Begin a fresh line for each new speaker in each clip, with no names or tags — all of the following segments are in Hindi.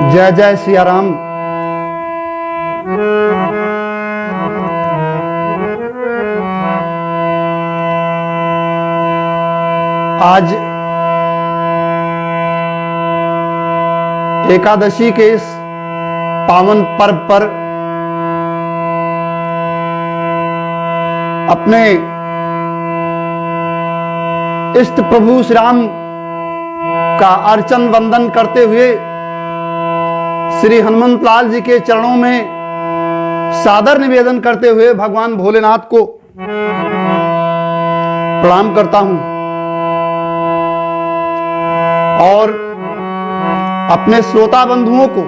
जय जय सिया राम। आज एकादशी के इस पावन पर्व पर अपने इष्ट प्रभु श्री राम का अर्चन वंदन करते हुए श्री हनुमंत लाल जी के चरणों में सादर निवेदन करते हुए भगवान भोलेनाथ को प्रणाम करता हूं और अपने श्रोता बंधुओं को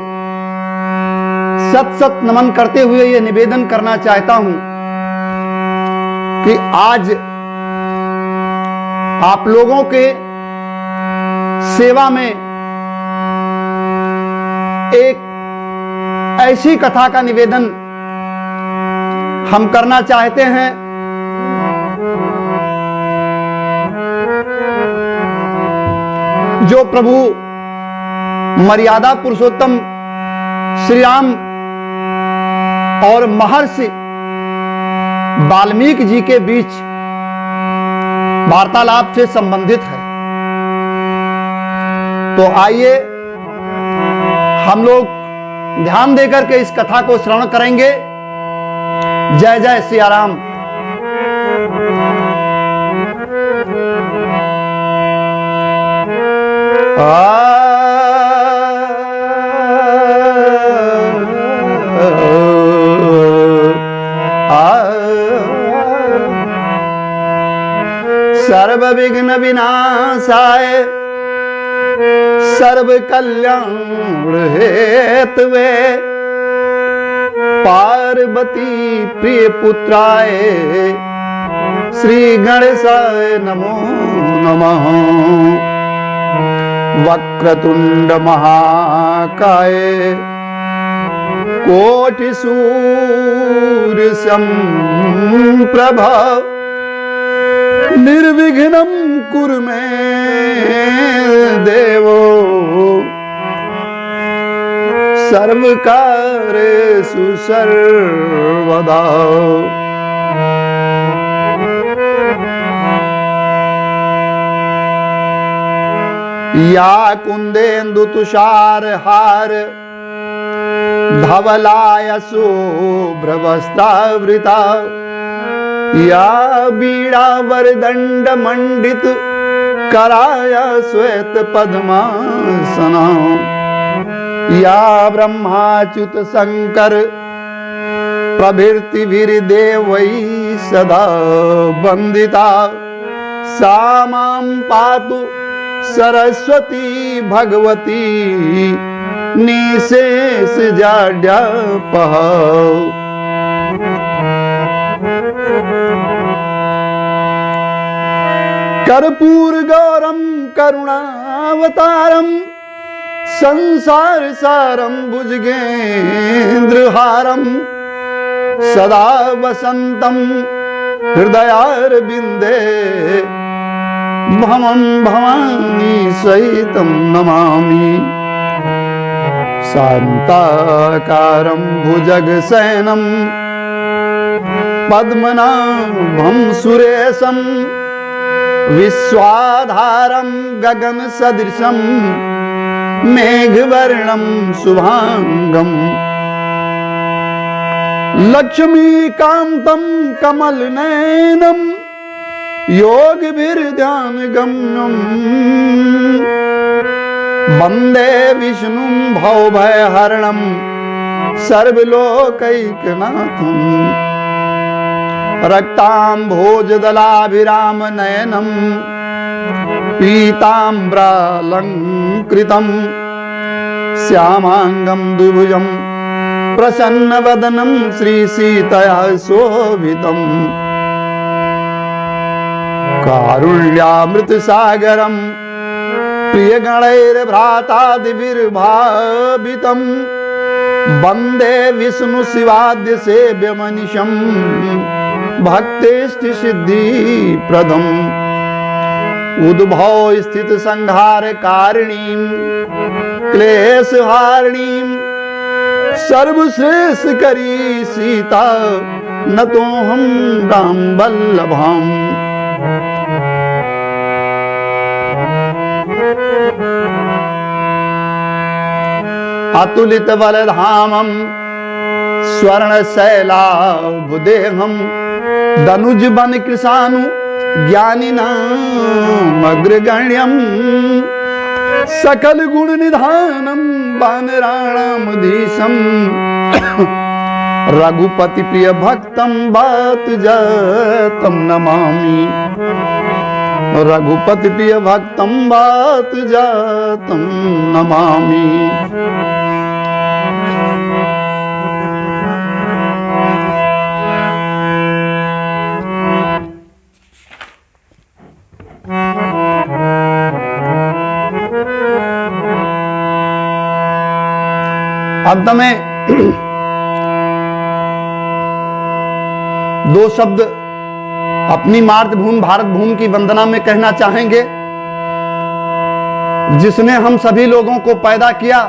सत सत नमन करते हुए यह निवेदन करना चाहता हूं कि आज आप लोगों के सेवा में एक ऐसी कथा का निवेदन हम करना चाहते हैं जो प्रभु मर्यादा पुरुषोत्तम श्री राम और महर्षि वाल्मीकि जी के बीच वार्तालाप से संबंधित है। तो आइए हम लोग ध्यान देकर के इस कथा को श्रवण करेंगे। जय जय सिया राम। सर्व विघ्न विनाशाय सर्व कल्याण हेतवे पार्वती प्रिय पुत्राय श्री गणेशाय नमो नमः। वक्रतुंड महाकाय कोटि सूर्य समप्रभा निर्विघ्नं कुरु मे देवो सर्वकार्येषु सर्वदा। या कुंदेन्दु तुषार हार धवलाय शुभ्रवस्त्रावृता या बीड़ा वरदंड मंडित कराया श्वेत पद्मासना या ब्रह्माच्युत शंकर प्रभृति वीरदेवै सदा वंदिता सा मां पातु सरस्वती भगवती निशेष जाड्यापः। कर्पूर गौरम करुणावतारम संसार सारम भुजगेन्द्रहारम सदा वसंतम हृदयारविंदे भवं भवानी सहितं नमामि। शान्ताकारं भुजगशयनं पद्मनाभं सुरेशं विश्वाधारं गगन सदृशं मेघवर्णं शुभांगं लक्ष्मीकान्तं कमलनयनं योगभिर्ध्यानगम्यं वन्दे विष्णुं भवभयहरणं सर्वलोकैकनाथं रक्ताम्भोजदलाभिरामनयनं पीताम्बरालङ्कृतं श्यामांगं द्विभुजं प्रसन्नवदनं श्रीसीतया शोभितं कारुण्यामृतसागरं प्रिय गणैर्भ्रातादिभिर्भावितं वंदे विष्णु शिवाद्य सेव्य मनीषम भक्तेष्टि सिद्धि प्रदम उद्भव स्थित संहार कारिणीं क्लेश हारिणीं सर्वश्रेष्ठ करी सीता न तो हम राम वल्लभम। अतुलित बलधामम स्वर्ण शैलाभुदेहम दनुज बन कृशानु ज्ञानिनाम अग्रगण्यम सकल गुण निधानम वानराणामधीशम रघुपति प्रिय भक्तम बात जातम नमामि रघुपति प्रिय भक्तम बात जातम नमामि। अंत में दो शब्द अपनी मातृभूमि भारत भूमि की वंदना में कहना चाहेंगे। जिसने हम सभी लोगों को पैदा किया,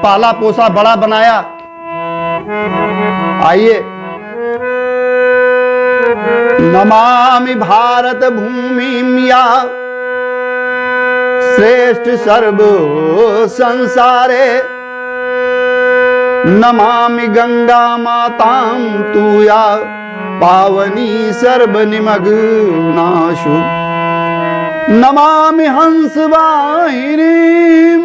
पाला पोसा, बड़ा बनाया। आइए नमामि भारत भूमि या श्रेष्ठ सर्व संसारे नमामि गंगा मातां तूया पावनी सर्वनिमग्नाशु नमामि हंस वाहिनीं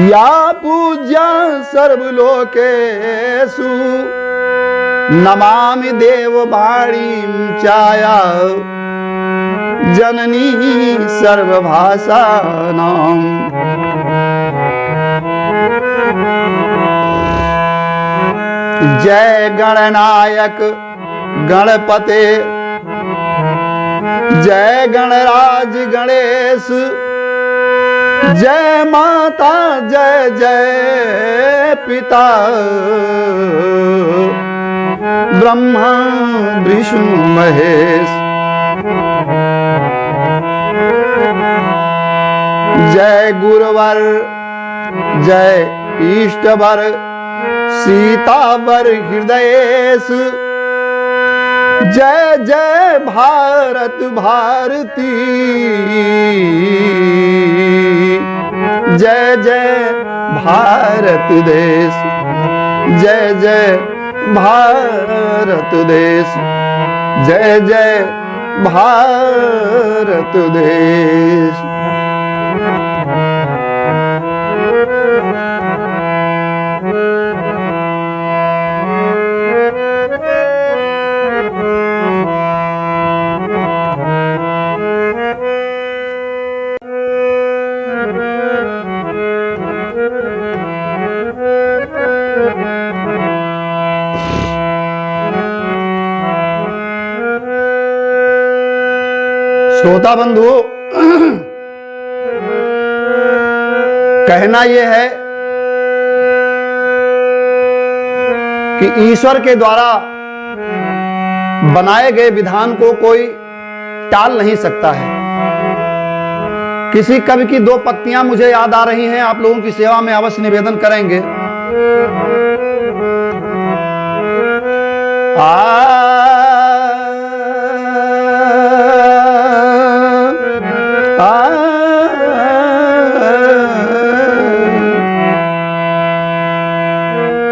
या पूज्या सर्वलोकेषु नमामि देववाणीं चाया जननी सर्वभाषाणाम्। जय गणनायक गणपते जय गणराज गणेश जय माता जय जय पिता ब्रह्मा विष्णु महेश। जय गुरुवर जय इष्टवर सीतावर हृदयेश जय जय भारत भारती जय जय भारत देश जय जय भारत देश जय जय भारत देश। श्रोता बंधु, कहना यह है कि ईश्वर के द्वारा बनाए गए विधान को कोई टाल नहीं सकता है। किसी कवि की दो पंक्तियां मुझे याद आ रही हैं, आप लोगों की सेवा में अवश्य निवेदन करेंगे।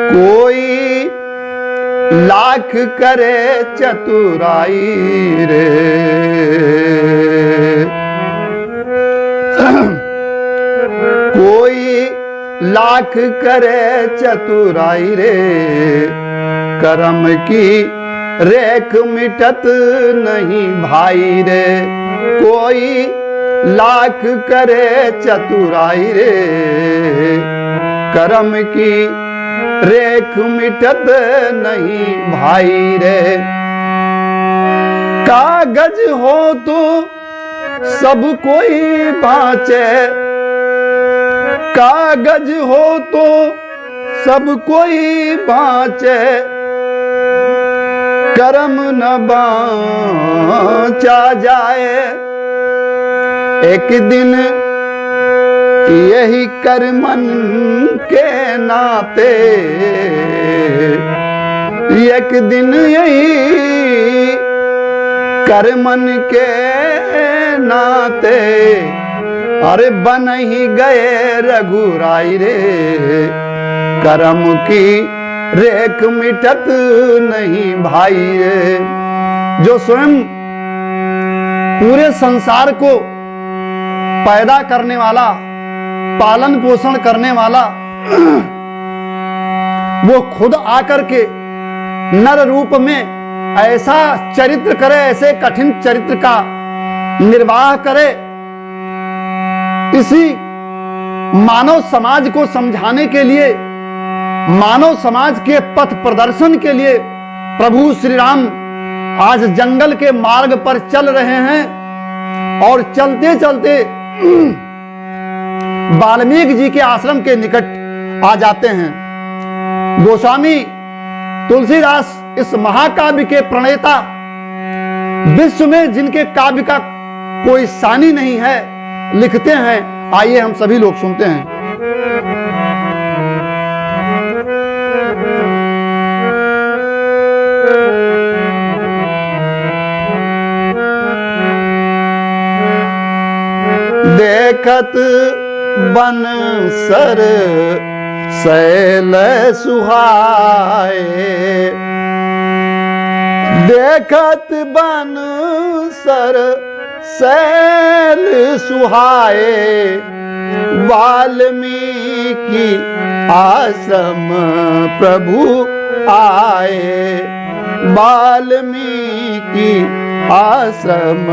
कोई लाख करे चतुराई रे कोई लाख करे चतुराई रे करम की रेख मिटत नहीं भाई रे। कोई लाख करे चतुराई रे करम की रेख मिटत नहीं भाई रे। कागज हो तो सब कोई बाँचे, कागज हो तो सब कोई बाँचे, कर्म न बाँचा जाए। एक दिन यही कर्मन के नाते, एक दिन यही कर्मन के नाते, अरे बन ही गए रघुराई रे, कर्म की रेख मिटत नहीं भाई रे। जो स्वयं पूरे संसार को पैदा करने वाला, पालन पोषण करने वाला, वो खुद आकर के नर रूप में ऐसा चरित्र करे, ऐसे कठिन चरित्र का निर्वाह करे, इसी मानव समाज को समझाने के लिए, मानव समाज के पथ प्रदर्शन के लिए प्रभु श्री राम आज जंगल के मार्ग पर चल रहे हैं। और चलते चलते वाल्मीकि जी के आश्रम के निकट आ जाते हैं। गोस्वामी तुलसीदास इस महाकाव्य के प्रणेता, विश्व में जिनके काव्य का कोई सानी नहीं है, लिखते हैं। आइए हम सभी लोग सुनते हैं। देखत बन सर सैल सुहाए, देखत बन सर सैल सुहाए, वाल्मीकि आश्रम प्रभु आए, वाल्मीकि आश्रम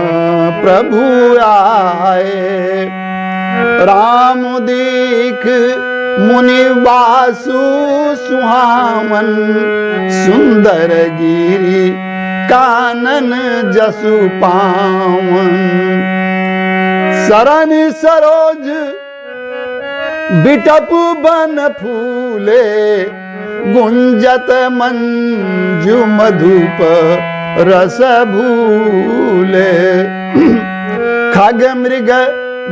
प्रभु आए। राम दीख मुनि वासु सुहावन, सुंदर गिरी कानन जसु पावन, सरन सरोज बिटप बन फूले, गुंजत मंजु मधुप रस भूले, खग मृग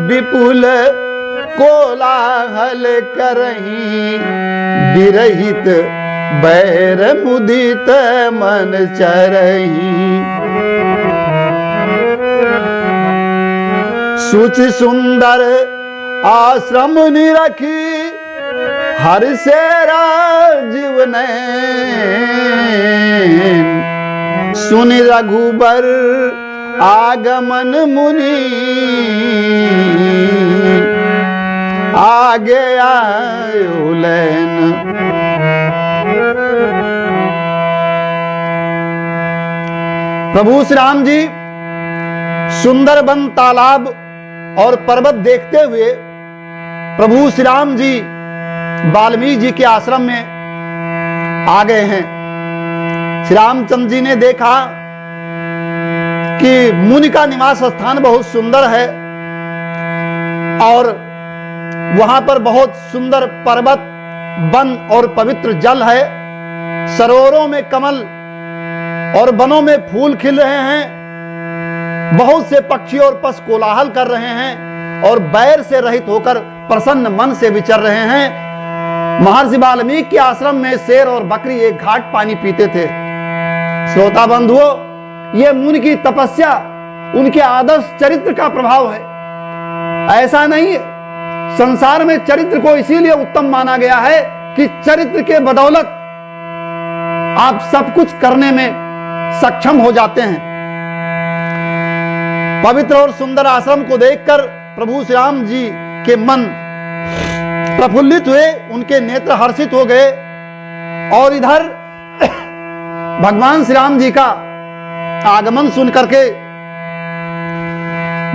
विपुल कोलाहल करहीं, विरहित बैर मुदित मन चरहीं, सुचि सुंदर आश्रम निरखी, हर से राजीव नैन, सुनि रघुबर आगमन मुनि, आगे आयो लैन। प्रभु श्री राम जी सुंदर वन, तालाब और पर्वत देखते हुए प्रभु श्री राम जी वाल्मीकि जी के आश्रम में आ गए हैं। श्री रामचंद्र जी ने देखा कि मुनि का निवास स्थान बहुत सुंदर है और वहां पर बहुत सुंदर पर्वत, वन और पवित्र जल है। सरोवरों में कमल और वनों में फूल खिल रहे हैं। बहुत से पक्षी और पशु कोलाहल कर रहे हैं और बैर से रहित होकर प्रसन्न मन से विचर रहे हैं। महर्षि वाल्मीकि के आश्रम में शेर और बकरी एक घाट पानी पीते थे। श्रोता बंधुओं, ये मुनि की तपस्या, उनके आदर्श चरित्र का प्रभाव है। ऐसा नहीं है, संसार में चरित्र को इसीलिए उत्तम माना गया है कि चरित्र के बदौलत आप सब कुछ करने में सक्षम हो जाते हैं। पवित्र और सुंदर आश्रम को देखकर प्रभु श्री राम जी के मन प्रफुल्लित हुए, उनके नेत्र हर्षित हो गए और इधर भगवान श्री राम जी का आगमन सुन करके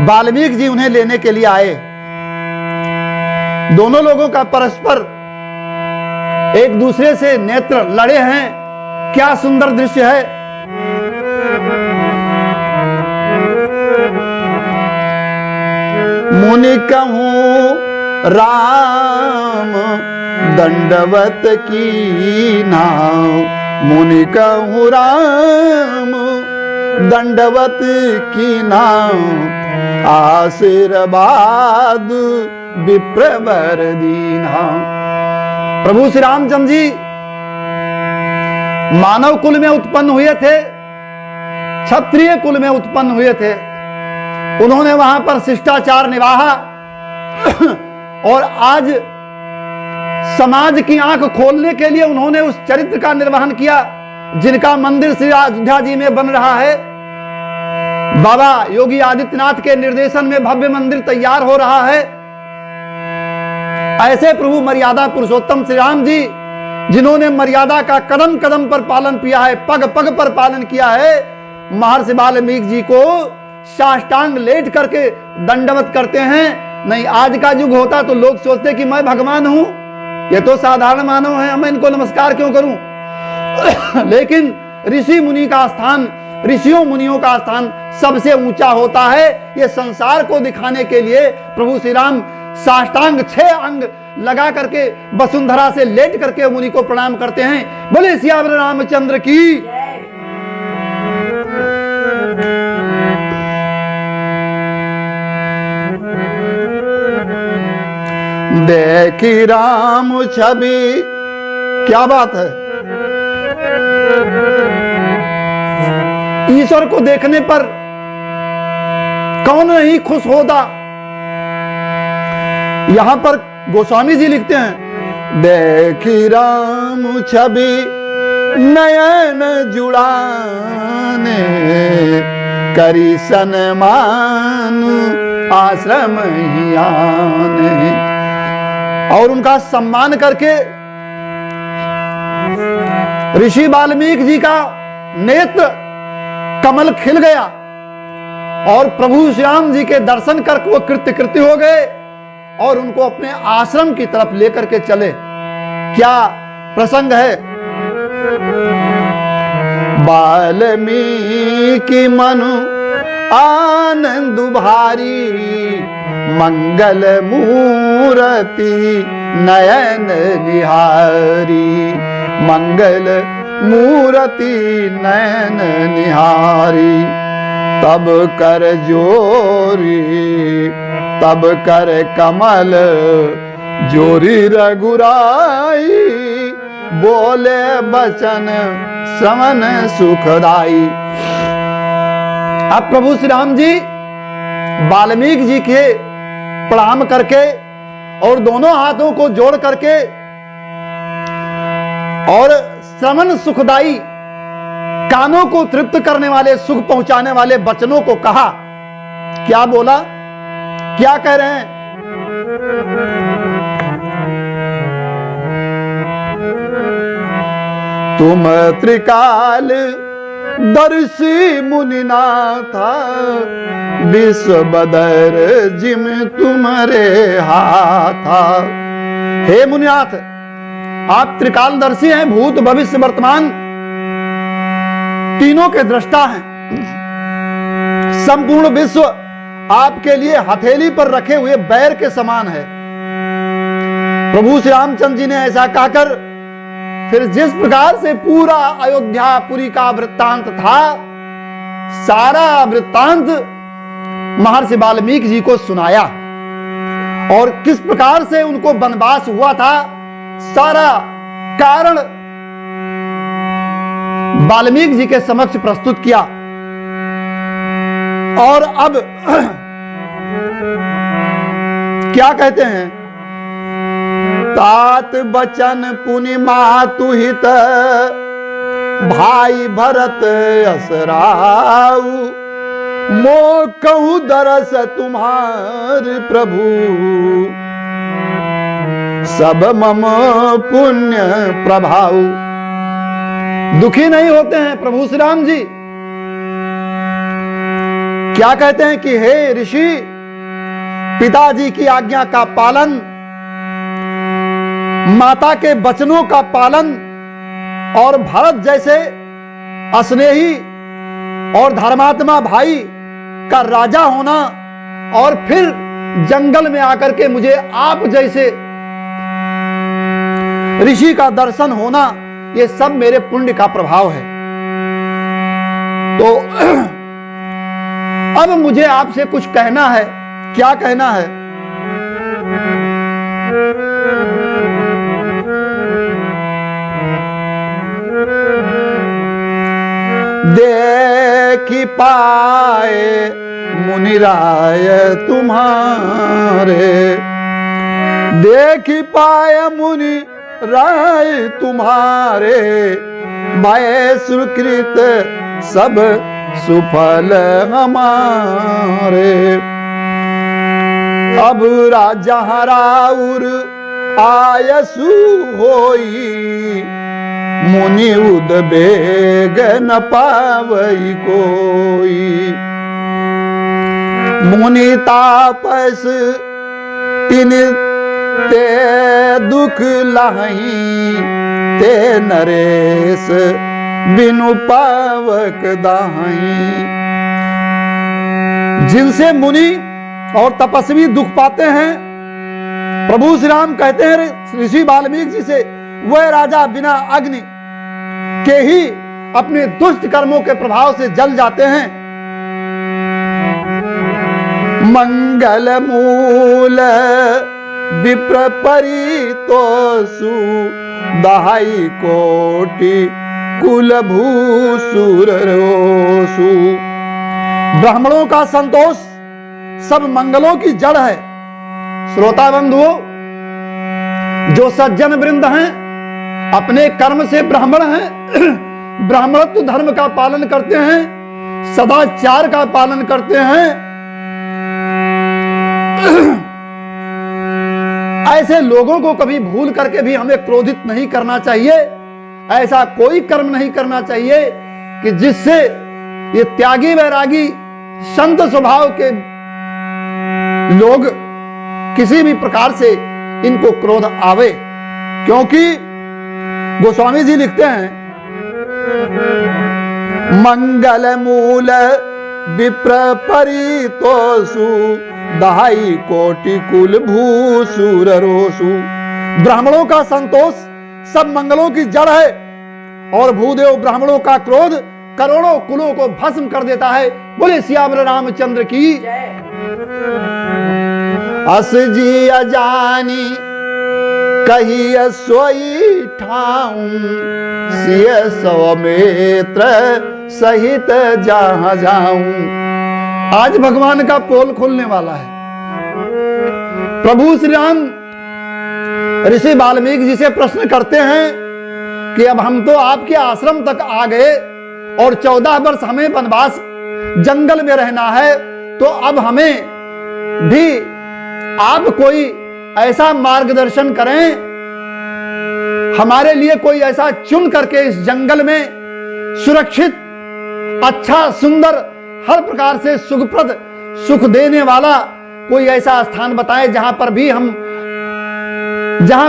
वाल्मीकि जी उन्हें लेने के लिए आए। दोनों लोगों का परस्पर एक दूसरे से नेत्र लड़े हैं। क्या सुंदर दृश्य है। मुनि कहूँ राम दंडवत की नाम, मुनि कहूँ राम दंडवत की नाम, आशीर्वाद विप्रवर दीना। प्रभु श्री रामचंद्र जी मानव कुल में उत्पन्न हुए थे, क्षत्रिय कुल में उत्पन्न हुए थे। उन्होंने वहां पर शिष्टाचार निभाया और आज समाज की आंख खोलने के लिए उन्होंने उस चरित्र का निर्वहन किया जिनका मंदिर श्री अयोध्या जी में बन रहा है। बाबा योगी आदित्यनाथ के निर्देशन में भव्य मंदिर तैयार हो रहा है। ऐसे प्रभु मर्यादा पुरुषोत्तम श्री राम जी, जिन्होंने मर्यादा का कदम कदम पर पालन किया है, पग पग पर पालन किया है, महर्षि वाल्मीकि जी को साष्टांग लेट करके दंडवत करते हैं। नहीं, आज का युग होता तो लोग सोचते कि मैं भगवान हूं, ये तो साधारण मानव है, मैं इनको नमस्कार क्यों करूं। लेकिन ऋषि मुनि का स्थान, ऋषियों मुनियों का स्थान सबसे ऊंचा होता है। ये संसार को दिखाने के लिए प्रभु श्री राम साष्टांग 6 अंग लगा करके वसुंधरा से लेट करके मुनि को प्रणाम करते हैं। बोले सियावर रामचंद्र की। देखी राम छवि, क्या बात है। ईश्वर को देखने पर कौन नहीं खुश होता। यहां पर गोस्वामी जी लिखते हैं, देखी राम छवि नयन जुड़ाने, करी सन्मान आश्रम ही आने। और उनका सम्मान करके ऋषि वाल्मीकि जी का नेत्र कमल खिल गया और प्रभु श्याम जी के दर्शन कर वो कृत्य हो गए और उनको अपने आश्रम की तरफ लेकर के चले। क्या प्रसंग है। वाल्मीकि मनु आनंद भारी, मंगल मूर्ति नयन निहारी, मंगल मूर्ति नयन निहारी। तब कर जोरी, तब कर कमल जोरी रघुराई, बोले बचन श्रवण सुखदाई। अब प्रभु श्री राम जी वाल्मीकि जी के प्रणाम करके और दोनों हाथों को जोड़ करके और श्रवण सुखदाई, कानों को तृप्त करने वाले, सुख पहुंचाने वाले वचनों को कहा। क्या बोला, क्या कह रहे हैं। तुम त्रिकाल दर्शी मुनिनाथा, विश्व बदर जिम तुम्हारे हाथा। हे मुनिनाथ, आप त्रिकालदर्शी हैं, भूत भविष्य वर्तमान तीनों के दृष्टा हैं। संपूर्ण विश्व आपके लिए हथेली पर रखे हुए बैर के समान है। प्रभु श्री रामचंद्र जी ने ऐसा कहकर फिर जिस प्रकार से पूरा अयोध्यापुरी का वृत्तांत था, सारा वृत्तांत महर्षि वाल्मीकि जी को सुनाया और किस प्रकार से उनको वनवास हुआ था, सारा कारण वाल्मीकि जी के समक्ष प्रस्तुत किया। और अब क्या कहते हैं। तात बचन पुनि मातु हित, भाई भरत असराऊ, मो कहूँ दरस तुम्हार प्रभु, सब मम पुण्य प्रभाव। दुखी नहीं होते हैं प्रभु श्री राम जी। क्या कहते हैं कि हे ऋषि, पिताजी की आज्ञा का पालन, माता के वचनों का पालन और भरत जैसे स्नेही और धर्मात्मा भाई का राजा होना और फिर जंगल में आकर के मुझे आप जैसे ऋषि का दर्शन होना, ये सब मेरे पुण्य का प्रभाव है। तो अब मुझे आपसे कुछ कहना है। क्या कहना है? देखी पाए मुनिराय तुम्हारे, देखी पाए मुनि राय तुम्हारे, भय सुकृत सब सुफल हमारे। अब राजा राउर आयसु होई, मुनि उदबेग न पावई कोई। मुनि तापस तिन ते दुख लाही, ते नरेश बिनु पावक दाही। जिनसे मुनि और तपस्वी दुख पाते हैं, प्रभु श्री राम कहते हैं ऋषि वाल्मीकि जी से, वह राजा बिना अग्नि के ही अपने दुष्ट कर्मों के प्रभाव से जल जाते हैं। मंगल मूल विप्र परितोषु, दहाई कोटि कुल भूसुर रोसु। ब्राह्मणों का संतोष सब मंगलों की जड़ है। श्रोता बंधुओं, जो सज्जन वृंद हैं, अपने कर्म से ब्राह्मण हैं, ब्राह्मणत्व धर्म का पालन करते हैं, सदाचार का पालन करते हैं, ऐसे लोगों को कभी भूल करके भी हमें क्रोधित नहीं करना चाहिए। ऐसा कोई कर्म नहीं करना चाहिए कि जिससे ये त्यागी वैरागी संत स्वभाव के लोग किसी भी प्रकार से इनको क्रोध आवे। क्योंकि गोस्वामी जी लिखते हैं, मंगल मूल विप्र परितोषु, दहाई कोटि कुल भूसुर रोसु। ब्राह्मणों का संतोष सब मंगलों की जड़ है, और भूदेव ब्राह्मणों का क्रोध करोड़ों कुलों को भस्म कर देता है। बोले सियावर रामचंद्र की। अस जी अजानी कही सोई ठाऊं, सिय सौमित्र सहित जहां जाऊं। आज भगवान का पोल खुलने वाला है। प्रभु श्री राम ऋषि वाल्मीकि जी से प्रश्न करते हैं कि अब हम तो आपके आश्रम तक आ गए और 14 वर्ष हमें वनवास जंगल में रहना है, तो अब हमें भी आप कोई ऐसा मार्गदर्शन करें, हमारे लिए कोई ऐसा चुन करके इस जंगल में सुरक्षित, अच्छा, सुंदर, हर प्रकार से सुखप्रद, सुख देने वाला कोई ऐसा स्थान बताएं जहां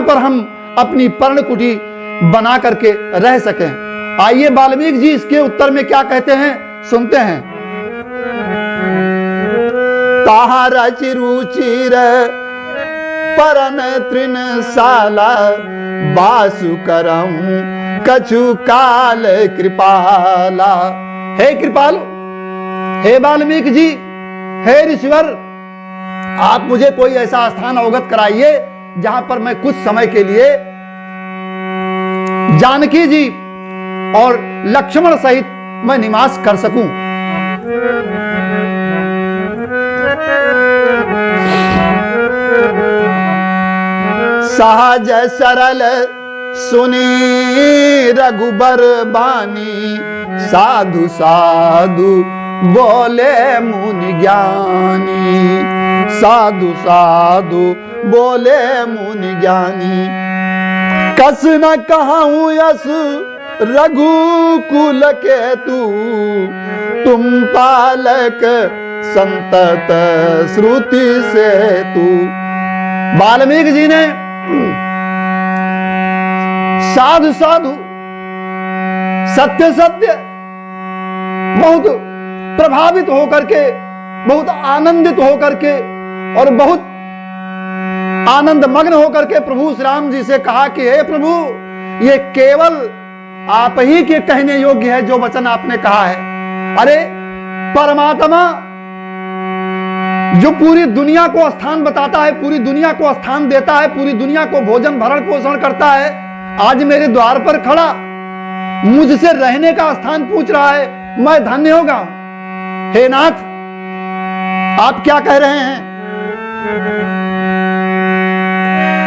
पर हम अपनी पर्णकुटी बना करके रह सकें। आइए वाल्मीकि जी इसके उत्तर में क्या कहते हैं, सुनते हैं। ताहा रचि रुचिर परन तृण साला, बासु करम कछु काल कृपाला। हे कृपालु, हे वाल्मीकि जी, हे ऋषिवर, आप मुझे कोई ऐसा स्थान अवगत कराइए जहां पर मैं कुछ समय के लिए जानकी जी और लक्ष्मण सहित मैं निवास कर सकूं। सहज सरल सुनी रघुबर बानी, साधु साधु बोले मुनि ज्ञानी। साधु साधु बोले मुनि ज्ञानी, कस न कहूं यस रघुकुल के तू, तुम पालक संतत श्रुति से तू। वाल्मीकि जी ने साधु साधु, सत्य सत्य, बहुत प्रभावित होकर के, बहुत आनंदित होकर के और बहुत आनंद मग्न होकर के प्रभु श्री राम जी से कहा कि हे प्रभु, ये केवल आप ही के कहने योग्य है जो वचन आपने कहा है। अरे परमात्मा जो पूरी दुनिया को स्थान बताता है, पूरी दुनिया को स्थान देता है, पूरी दुनिया को भोजन भरण पोषण करता है, आज मेरे द्वार पर खड़ा मुझसे रहने का स्थान पूछ रहा है, मैं धन्य होगा। हे नाथ, आप क्या कह रहे हैं?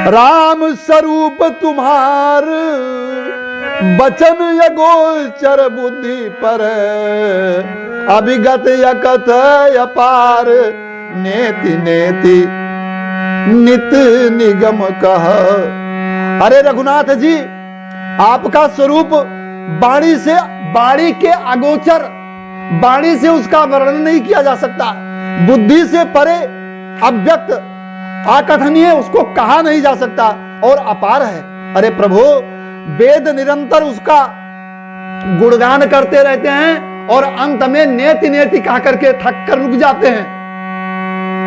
राम स्वरूप तुम्हार बचन यगोचर बुद्धि पर, अभिगत यकथ अपार, नेति नेति नित निगम कह। अरे रघुनाथ जी, आपका स्वरूप वाणी से, वाणी के अगोचर, वाणी से उसका वर्णन नहीं किया जा सकता, बुद्धि से परे, अव्यक्त, अकथनीय, उसको कहा नहीं जा सकता और अपार है। अरे प्रभु, वेद निरंतर उसका गुणगान करते रहते हैं और अंत में नेति नेति कह करके थक कर रुक जाते हैं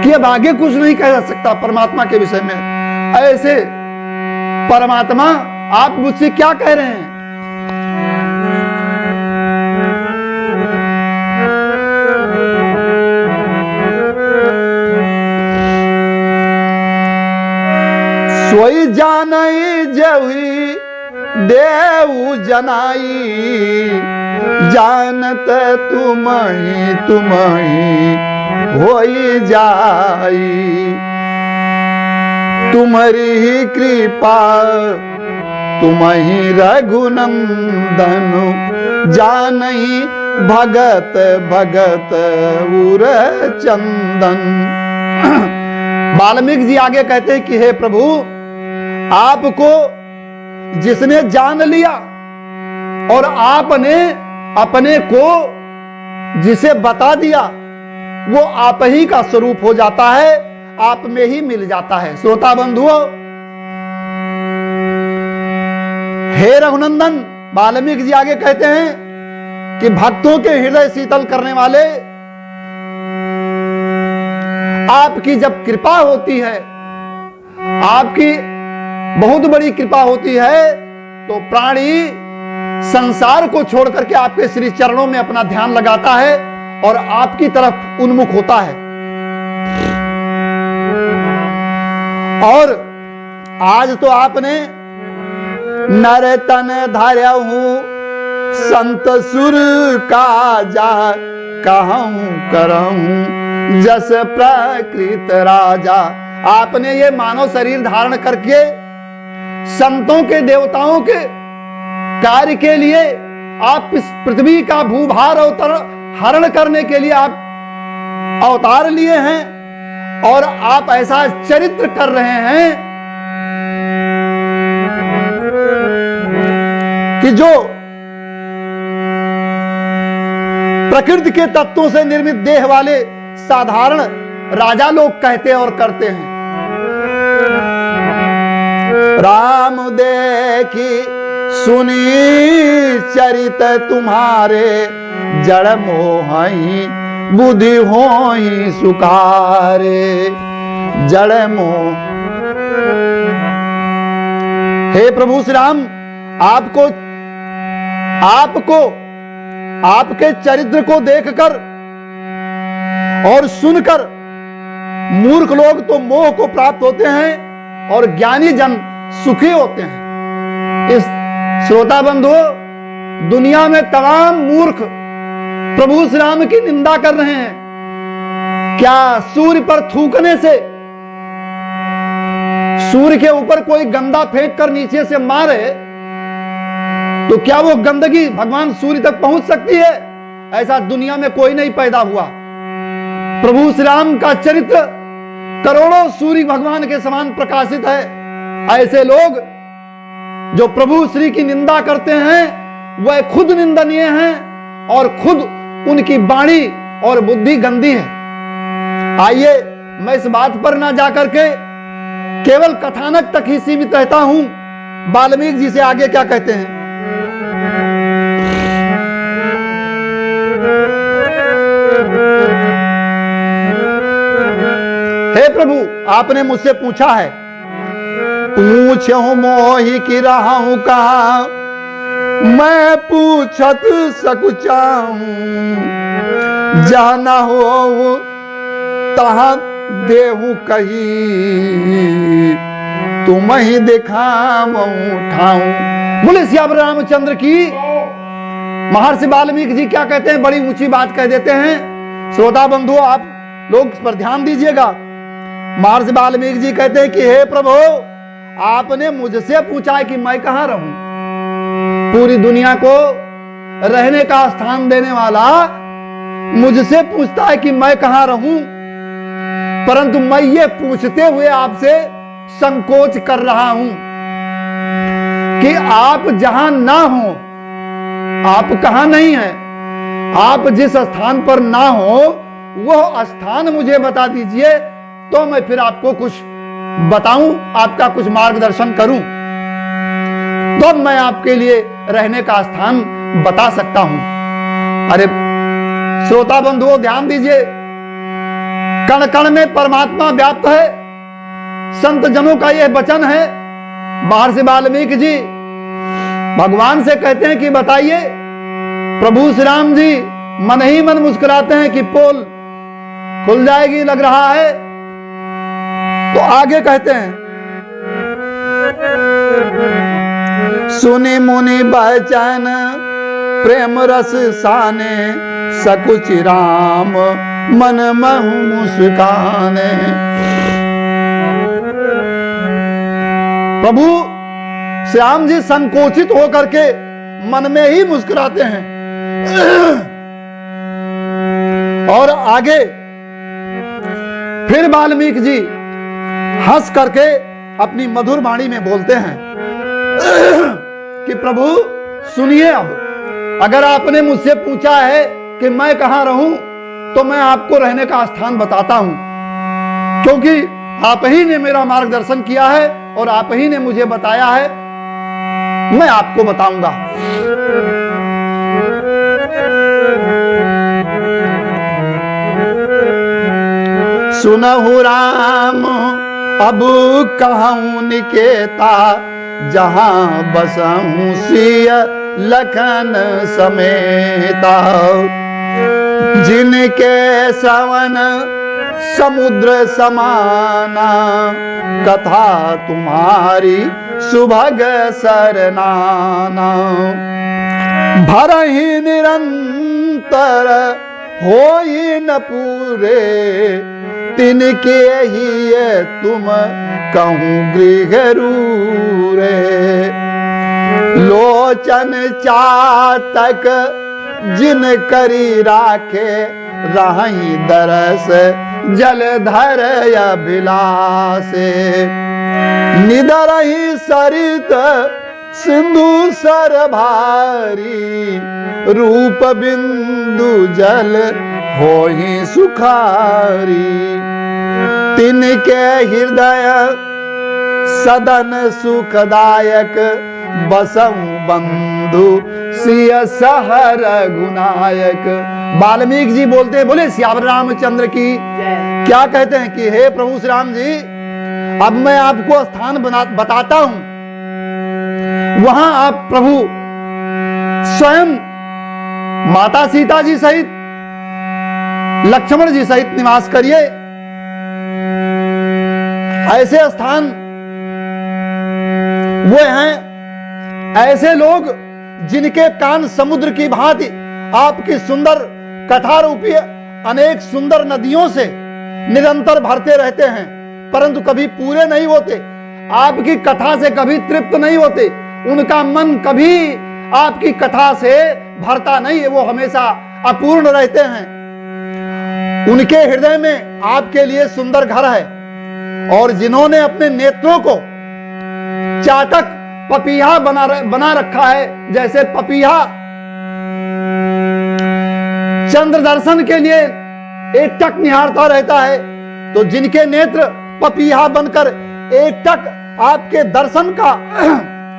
कि अब आगे कुछ नहीं कहा जा सकता परमात्मा के विषय में। ऐसे परमात्मा, आप मुझसे क्या कह रहे हैं? सोई जानई जही देव जनाई, जानत तुम्हि तुम्हि होई जाई। तुम्हारी ही कृपा तुम्हि रघुनंदन, जानई भगत भगत उर चंदन। वाल्मीकि जी आगे कहते हैं कि हे प्रभु, आपको जिसने जान लिया और आपने अपने को जिसे बता दिया, वो आप ही का स्वरूप हो जाता है, आप में ही मिल जाता है। श्रोता बंधुओं, हे रघुनंदन, वाल्मीकि जी आगे कहते हैं कि भक्तों के हृदय शीतल करने वाले, आपकी जब कृपा होती है, आपकी बहुत बड़ी कृपा होती है, तो प्राणी संसार को छोड़ करके आपके श्री चरणों में अपना ध्यान लगाता है और आपकी तरफ उन्मुख होता है। और आज तो आपने नर तन धरहु संत सुर का जा, कहूं करहूं जस प्रकृत राजा। आपने ये मानव शरीर धारण करके संतों के, देवताओं के कार्य के लिए, आप इस पृथ्वी का भूभार हरण करने के लिए आप अवतार लिए हैं और आप ऐसा चरित्र कर रहे हैं कि जो प्रकृति के तत्वों से निर्मित देह वाले साधारण राजा लोग कहते और करते हैं। राम देखी सुनी चरित तुम्हारे, जड़ मोहि बुद्धि होई सुखारे। जड़ मोह, हे प्रभु श्री राम, आपको आपके चरित्र को देखकर और सुनकर मूर्ख लोग तो मोह को प्राप्त होते हैं और ज्ञानी जन सुखी होते हैं। इस श्रोता बंधुओं, दुनिया में तमाम मूर्ख प्रभु श्री राम की निंदा कर रहे हैं। क्या सूर्य पर थूकने से, सूर्य के ऊपर कोई गंदा फेंक कर नीचे से मारे तो क्या वो गंदगी भगवान सूर्य तक पहुंच सकती है? ऐसा दुनिया में कोई नहीं पैदा हुआ। प्रभु श्री राम का चरित्र करोड़ों सूर्य भगवान के समान प्रकाशित है। ऐसे लोग जो प्रभु श्री की निंदा करते हैं, वह खुद निंदनीय हैं और खुद उनकी वाणी और बुद्धि गंदी है। आइए, मैं इस बात पर ना जाकर के केवल कथानक तक ही सीमित रहता हूं। वाल्मीकि जी से आगे क्या कहते हैं? हे प्रभु, आपने मुझसे पूछा है, पूछो मोहि की रहूं कहा, मैं पूछत सकुचाऊं, जाना हो तहां देहू कही, तुम ही दिखाऊं ठाऊं। बोले सियावर रामचंद्र की। महर्षि वाल्मीकि जी क्या कहते हैं, बड़ी ऊंची बात कह देते हैं। श्रोता बंधुओं, आप लोग इस पर ध्यान दीजिएगा। महर्षि वाल्मीकि जी कहते हैं कि हे प्रभु, आपने मुझसे पूछा है कि मैं कहां रहूं। पूरी दुनिया को रहने का स्थान देने वाला मुझसे पूछता है कि मैं कहां रहूं, परंतु मैं ये पूछते हुए आपसे संकोच कर रहा हूं कि आप जहां ना हो, आप कहां नहीं है, आप जिस स्थान पर ना हो वह स्थान मुझे बता दीजिए, तो मैं फिर आपको कुछ बताऊं, आपका कुछ मार्गदर्शन करूं, तो मैं आपके लिए रहने का स्थान बता सकता हूं। अरे श्रोता बंधुओं, ध्यान दीजिए, कण कण में परमात्मा व्याप्त है। संत जनों का यह वचन है। महर्षि वाल्मीकि जी भगवान से कहते हैं कि बताइए। प्रभु श्री राम जी मन ही मन मुस्कुराते हैं कि पोल खुल जाएगी लग रहा है। तो आगे कहते हैं, सुनि मुनि बचन प्रेम रस साने, सकुच राम मन महु मुस्काने। प्रभु श्याम जी संकोचित होकर के मन में ही मुस्कुराते हैं। और आगे फिर वाल्मीकि जी हंस करके अपनी मधुर वाणी में बोलते हैं कि प्रभु सुनिए, अब अगर आपने मुझसे पूछा है कि मैं कहां रहूं, तो मैं आपको रहने का स्थान बताता हूं, क्योंकि आप ही ने मेरा मार्गदर्शन किया है और आप ही ने मुझे बताया है, मैं आपको बताऊंगा। सुनहु राम अब कहूं निकेता, जहां बसऊं सिय लखन समेता। जिनके सवन समुद्र समाना, कथा तुम्हारी सुभग सरनाना। भरहि निरंतर होई न पूरे, तिनके ही तुम कहूं गृह रूरे। लोचन चातक जिन करी राखे, रही दरस जलधर अभिलाषे। निदरहि सरित सिंधु सर भारी, रूप बिंदु जल होहि सुखारी। तिनके हृदय सदन सुखदायक, बसऊं बंधु सिय सहर गुनायक। वाल्मीकि जी बोलते हैं, बोले सियावर रामचंद्र की। क्या कहते हैं कि हे प्रभु श्री राम जी, अब मैं आपको स्थान बताता हूं, वहां आप प्रभु स्वयं माता सीता जी सहित, लक्ष्मण जी सहित निवास करिए। ऐसे स्थान वो हैं, ऐसे लोग जिनके कान समुद्र की भांति आपकी सुंदर कथा रूपी अनेक सुंदर नदियों से निरंतर भरते रहते हैं, परंतु कभी पूरे नहीं होते। आपकी कथा से कभी तृप्त नहीं होते। उनका मन कभी आपकी कथा से भरता नहीं है, वो हमेशा अपूर्ण रहते हैं। उनके हृदय में आपके लिए सुंदर घर है, और जिन्होंने अपने नेत्रों को चातक पपीहा बना रखा है, जैसे पपीहा चंद्र दर्शन के लिए एकटक निहारता रहता है, तो जिनके नेत्र पपीहा बनकर एकटक आपके दर्शन का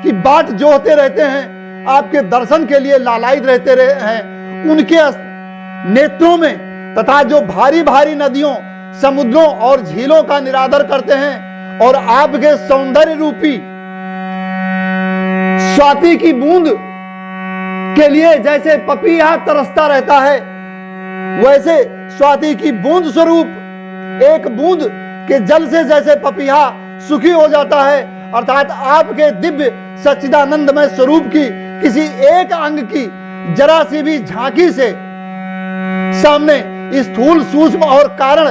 की बाट जोहते रहते हैं, आपके दर्शन के लिए लालायित रहते हैं, उनके नेत्रों में तथा जो भारी भारी नदियों समुद्रों और झीलों का निरादर करते हैं और आपके सौंदर्य रूपी स्वाति की बूंद के लिए जैसे पपीहा तरसता रहता है, वैसे स्वाति की बूंद स्वरूप एक बूंद के जल से जैसे पपीहा सुखी हो जाता है, अर्थात आपके दिव्य सच्चिदानंदमय स्वरूप की किसी एक अंग की जरा सी भी झांकी से सामने स्थूल सूक्ष्म और कारण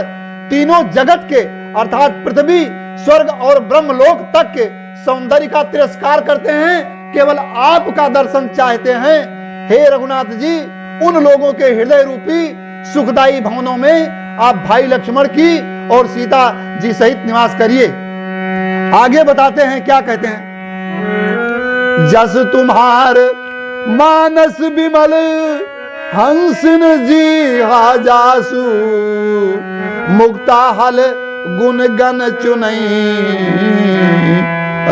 तीनों जगत के अर्थात पृथ्वी स्वर्ग और ब्रह्मलोक तक के सौंदर्य का तिरस्कार करते हैं, केवल आपका दर्शन चाहते हैं। हे रघुनाथ जी, उन लोगों के हृदय रूपी सुखदायी भवनों में आप भाई लक्ष्मण की और सीता जी सहित निवास करिए। आगे बताते हैं, क्या कहते हैं, जस तुम्हार मानस विमल हंसन जी हाजासु मुक्ता हल गुण गण चुनई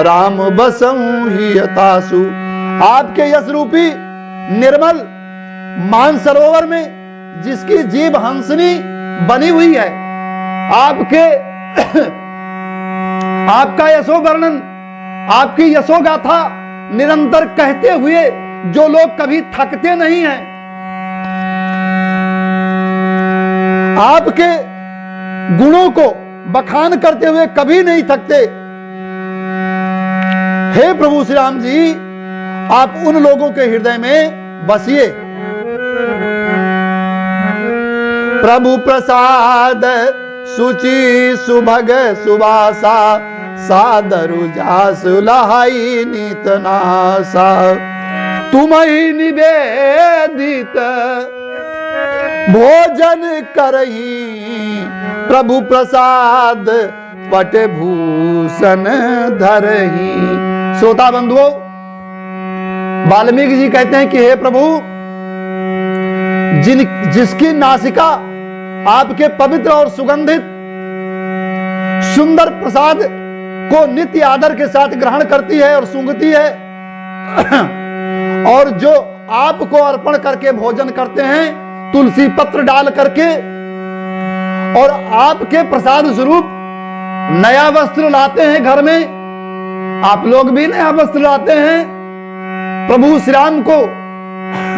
राम बसऊ ही यतासु। आपके यश रूपी निर्मल मान सरोवर में जिसकी जीभ हंसनी बनी हुई है, आपका यशो वर्णन, आपकी यशो गाथा निरंतर कहते हुए जो लोग कभी थकते नहीं हैं, आपके गुणों को बखान करते हुए कभी नहीं थकते। हे प्रभु श्री राम जी, आप उन लोगों के हृदय में बसिए। प्रभु प्रसाद सुचि सुभग सुवासा सादरु जास लहाई नीतनासा तुम ही निवेदित भोजन करही प्रभु प्रसाद पट भूषण धरही। श्रोता बंधुओं, वाल्मीकि जी कहते हैं कि हे प्रभु, जिसकी नासिका आपके पवित्र और सुगंधित सुंदर प्रसाद को नित्य आदर के साथ ग्रहण करती है और सूंघती है, और जो आपको अर्पण करके भोजन करते हैं तुलसी पत्र डाल करके, और आपके प्रसाद स्वरूप नया वस्त्र लाते हैं घर में, आप लोग भी नया वस्त्र लाते हैं, प्रभु श्री राम को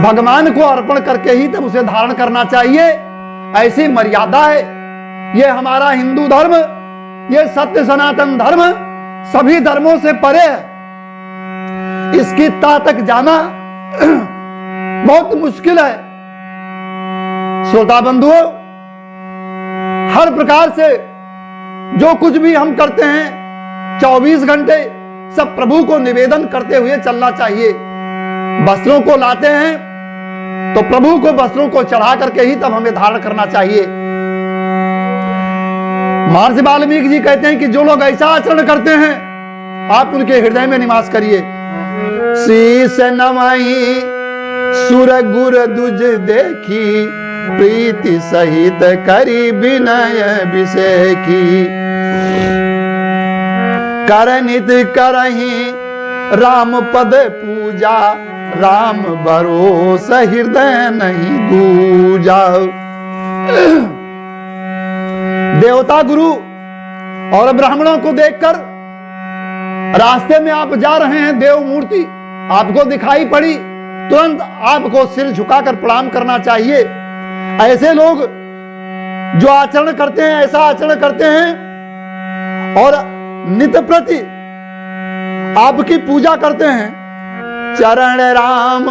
भगवान को अर्पण करके ही तब उसे धारण करना चाहिए। ऐसी मर्यादा है। ये हमारा हिंदू धर्म, ये सत्य सनातन धर्म सभी धर्मों से परे है। इसकी ता तक जाना बहुत मुश्किल है। श्रोता बंधुओं, हर प्रकार से जो कुछ भी हम करते हैं 24 घंटे सब प्रभु को निवेदन करते हुए चलना चाहिए। वस्त्रों को लाते हैं तो प्रभु को वस्त्रों को चढ़ा करके ही तब हमें धारण करना चाहिए। महर्षि वाल्मीकि जी कहते हैं कि जो लोग ऐसा आचरण करते हैं आप उनके हृदय में निवास करिए। शीस नवाई सुर गुर दुज देखी प्रीति सहित करी विनय विषेखी करनित करही राम पद पूजा राम भरोस हृदय नहीं दूजा। देवता गुरु और ब्राह्मणों को देखकर रास्ते में आप जा रहे हैं, देव मूर्ति आपको दिखाई पड़ी, तुरंत आपको सिर झुकाकर प्रणाम करना चाहिए। ऐसे लोग जो आचरण करते हैं, ऐसा आचरण करते हैं और नित्य प्रति आपकी पूजा करते हैं। चरण राम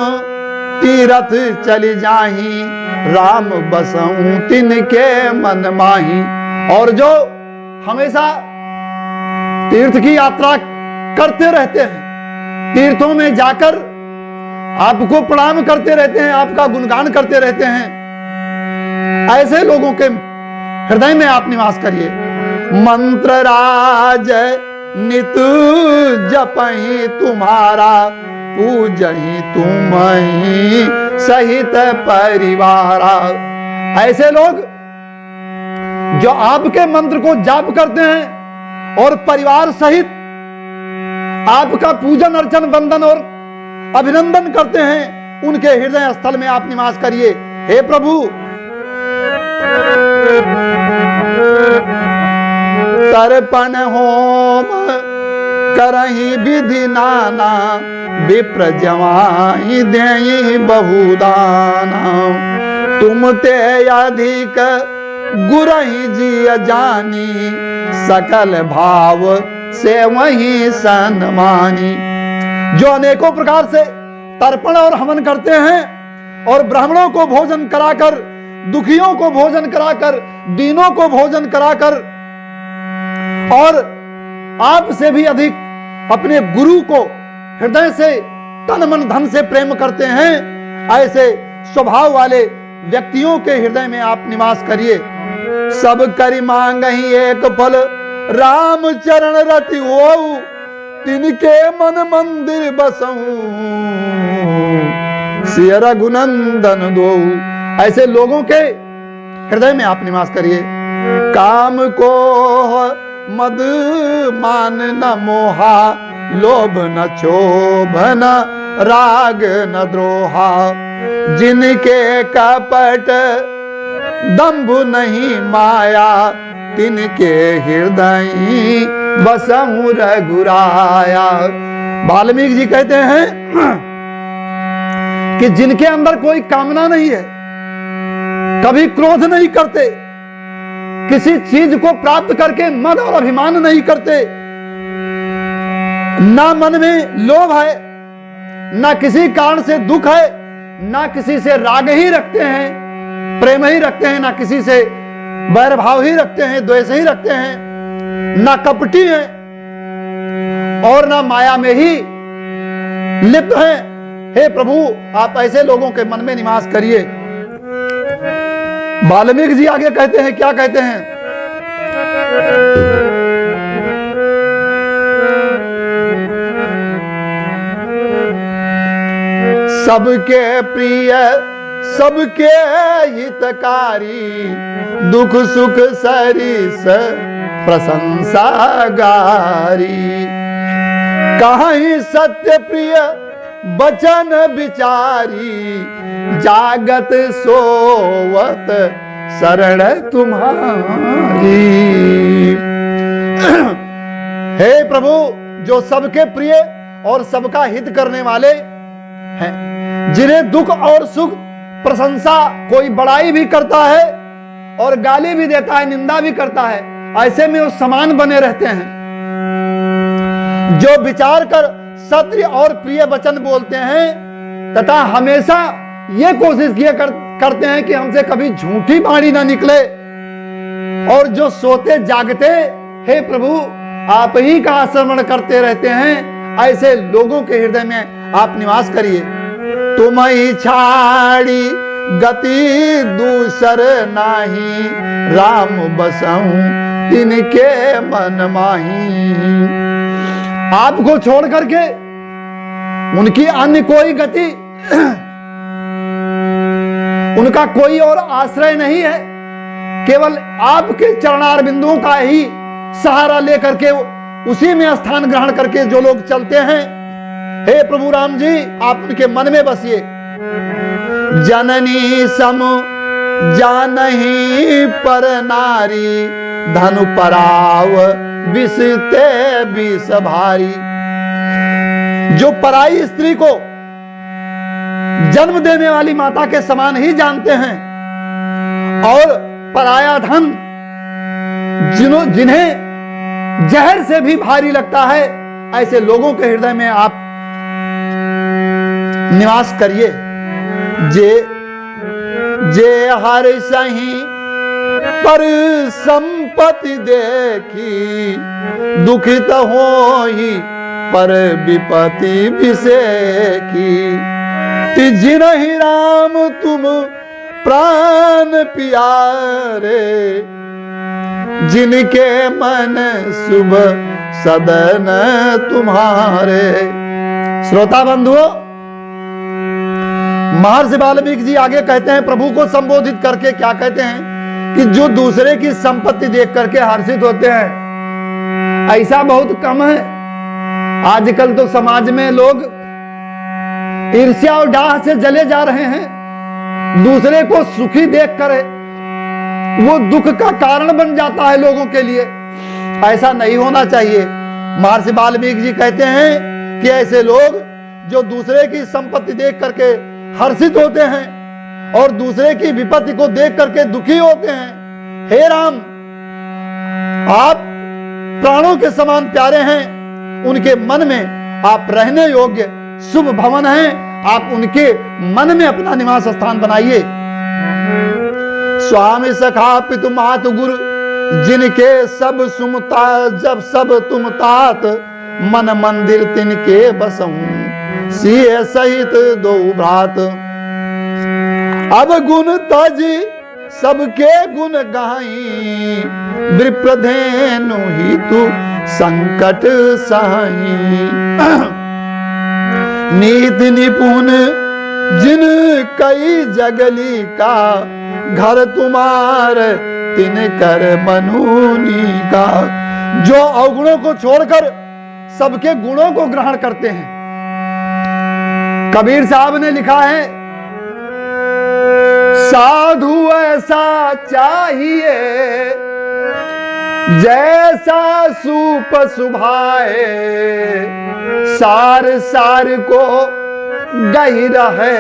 तीरथ चली जाही राम बसऊं तिनके मन माही। और जो हमेशा तीर्थ की यात्रा करते रहते हैं, तीर्थों में जाकर आपको प्रणाम करते रहते हैं, आपका गुणगान करते रहते हैं, ऐसे लोगों के हृदय में आप निवास करिए। मंत्र राज नित जपहि तुम्हारा पूजहि तुम्हि सहित परिवारा। ऐसे लोग जो आपके मंत्र को जाप करते हैं और परिवार सहित आपका पूजन अर्चन वंदन और अभिनंदन करते हैं, उनके हृदय स्थल में आप निवास करिए। हे प्रभु, तर्पण होम करही विधि नाना, विप्र जवाई देई बहुदाना। तुम ते अधिक गुरहि जी जानी, सकल भाव से वही सन्मानी। जो अनेकों प्रकार से तर्पण और हवन करते हैं और ब्राह्मणों को भोजन कराकर, दुखियों को भोजन कराकर, दीनों को भोजन कराकर और आपसे भी अधिक अपने गुरु को हृदय से तन मन धन से प्रेम करते हैं, ऐसे स्वभाव वाले व्यक्तियों के हृदय में आप निवास करिए। सब करि मांगहि एक फल, राम चरण रति होऊ, तिनके मन मंदिर बसऊं, सिय रघुनंदन दोऊ। ऐसे लोगों के हृदय में आप निवास करिए। काम को मद मान न मोहा, लोभ न क्षोभ न राग न द्रोहा, जिनके कपट दंभ नहीं माया, तिनके हृदय बसहु रघुराया। वाल्मीकि जी कहते हैं कि जिनके अंदर कोई कामना नहीं है, कभी क्रोध नहीं करते, किसी चीज को प्राप्त करके मद और अभिमान नहीं करते, ना मन में लोभ है, ना किसी कारण से दुख है, ना किसी से राग ही रखते हैं, प्रेम ही रखते हैं, ना किसी से बैर भाव ही रखते हैं, द्वेष ही रखते हैं, ना कपटी हैं और ना माया में ही लिप्त हैं। हे प्रभु, आप ऐसे लोगों के मन में निवास करिए। वाल्मीकि जी आगे कहते हैं, क्या कहते हैं? सबके प्रिय सबके हितकारी, दुख सुख सरिस प्रशंसा गारी। कहीं सत्य प्रिय बचन विचारी, जागत सोवत शरण तुम्हारी। हे प्रभु, जो सबके प्रिय और सबका हित करने वाले हैं, जिन्हें दुख और सुख प्रशंसा, कोई बड़ाई भी करता है और गाली भी देता है, निंदा भी करता है, ऐसे में वो समान बने रहते हैं। जो विचार कर सत्य और प्रिय वचन बोलते हैं तथा हमेशा ये कोशिश किया करते हैं कि हमसे कभी झूठी वाणी ना निकले, और जो सोते जागते हे प्रभु आप ही का स्मरण करते रहते हैं, ऐसे लोगों के हृदय में आप निवास करिए। तुम ही छाड़ी गति दूसर नाही, राम बसऊं तिनके मन माही। आपको छोड़ करके उनकी अन्य कोई गति, उनका कोई और आश्रय नहीं है, केवल आपके चरणार बिंदुओं का ही सहारा लेकर के उसी में स्थान ग्रहण करके जो लोग चलते हैं, हे प्रभु राम जी आप उनके मन में बसिए। जननी सम जानहि पर नारी, धनु पराव विषते विष भारी। जो पराई स्त्री को जन्म देने वाली माता के समान ही जानते हैं और पराया धन जिन्हें जहर से भी भारी लगता है, ऐसे लोगों के हृदय में आप निवास करिए। जे हर सही पर संपत्ति देखी, दुखित होई पर विपत्ति विषेकी। जिन्हि राम तुम प्राण प्यारे, जिनके मन शुभ सदन तुम्हारे। श्रोता बंधुओं, महर्षि वाल्मीकि जी आगे कहते हैं, प्रभु को संबोधित करके क्या कहते हैं कि जो दूसरे की संपत्ति देख करके हर्षित होते हैं, ऐसा बहुत कम है। आजकल तो समाज में लोग ईर्ष्या और डाह से जले जा रहे हैं। दूसरे को सुखी देख कर वो दुख का कारण बन जाता है लोगों के लिए। ऐसा नहीं होना चाहिए। महर्षि वाल्मीकि जी कहते हैं कि ऐसे लोग जो दूसरे की संपत्ति देख करके हर्षित होते हैं और दूसरे की विपत्ति को देख करके दुखी होते हैं, हे राम आप प्राणों के समान प्यारे हैं, उनके मन में आप रहने योग्य शुभ भवन हैं, आप उनके मन में अपना निवास स्थान बनाइए। स्वामी सखा पितु मातु गुरु जिनके सब सुमता जब सब तुम तात, मन मंदिर तिनके बसऊं सिए सहित दो भ्रात। अब गुण तजी सबके गुण गाई, विप्रधेनु ही तू संकट सहाई। नीति निपुण जिन कई जगली का, घर तुम्हार तिन कर मनुनी का। जो अवगुणों को छोड़कर सबके गुणों को ग्रहण करते हैं। कबीर साहब ने लिखा है, साधु ऐसा चाहिए जैसा सूप सुभाए, सार सार को गही रहे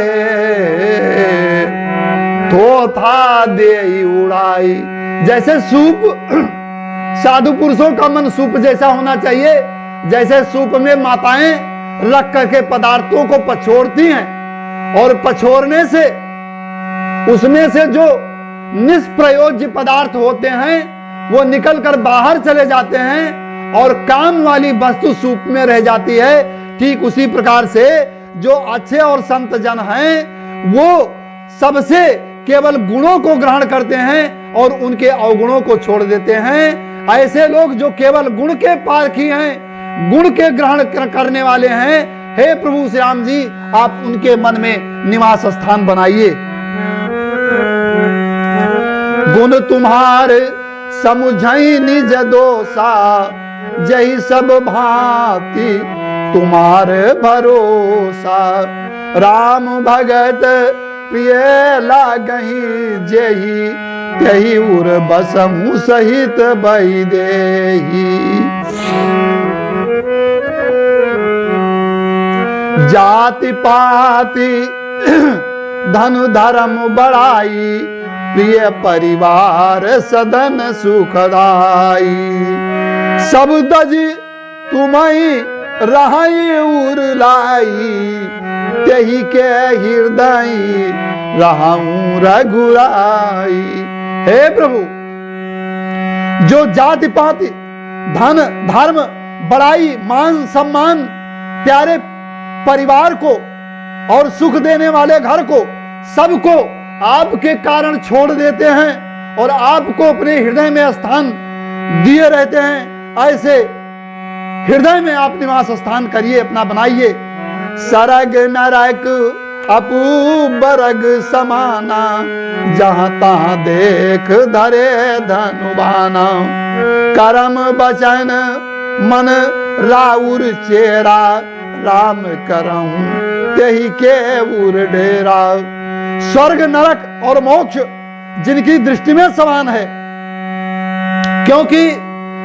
तो था दे उड़ाई। जैसे सूप, साधु पुरुषों का मन सूप जैसा होना चाहिए, जैसे सूप में माताएं रख करके पदार्थों को पछोड़ती हैं और पछोड़ने से उसमें से जो निष्प्रयोज्य पदार्थ होते हैं वो निकल कर बाहर चले जाते हैं और काम वाली वस्तु सूप में रह जाती है। ठीक उसी प्रकार से जो अच्छे और संत जन हैं वो सबसे केवल गुणों को ग्रहण करते हैं और उनके अवगुणों को छोड़ देते हैं। ऐसे लोग जो केवल गुण के पारखी हैं, गुण के ग्रहण करने वाले हैं, हे प्रभु श्री राम जी आप उनके मन में निवास स्थान बनाइए। गुण तुम्हारे समुझई निज दोषा, जही सब भांति तुम्हारे भरोसा। राम भगत प्रिय लागही, जेही त्यही उर बसमु सहित बही देही। जाति पाति धन धर्म बढ़ाई, प्रिय परिवार सदन सुखदाई। सब दजी तुम्ही रहाई उर लाई, त्यही के हृदय रहूं रघुराई। हे प्रभु, जो जाति पाति धन धर्म बड़ाई मान सम्मान प्यारे परिवार को और सुख देने वाले घर को सबको आपके कारण छोड़ देते हैं और आपको अपने हृदय में स्थान दिए रहते हैं, ऐसे हृदय में आप निवास स्थान करिए, अपना बनाइए। सरग नरक अपू बरग समाना, जहां तहां देख धरे धनुबाना। करम बचन मन राउर चेरा, राम करऊं त्यही के उर डेरा। स्वर्ग नरक और मोक्ष जिनकी दृष्टि में समान है, क्योंकि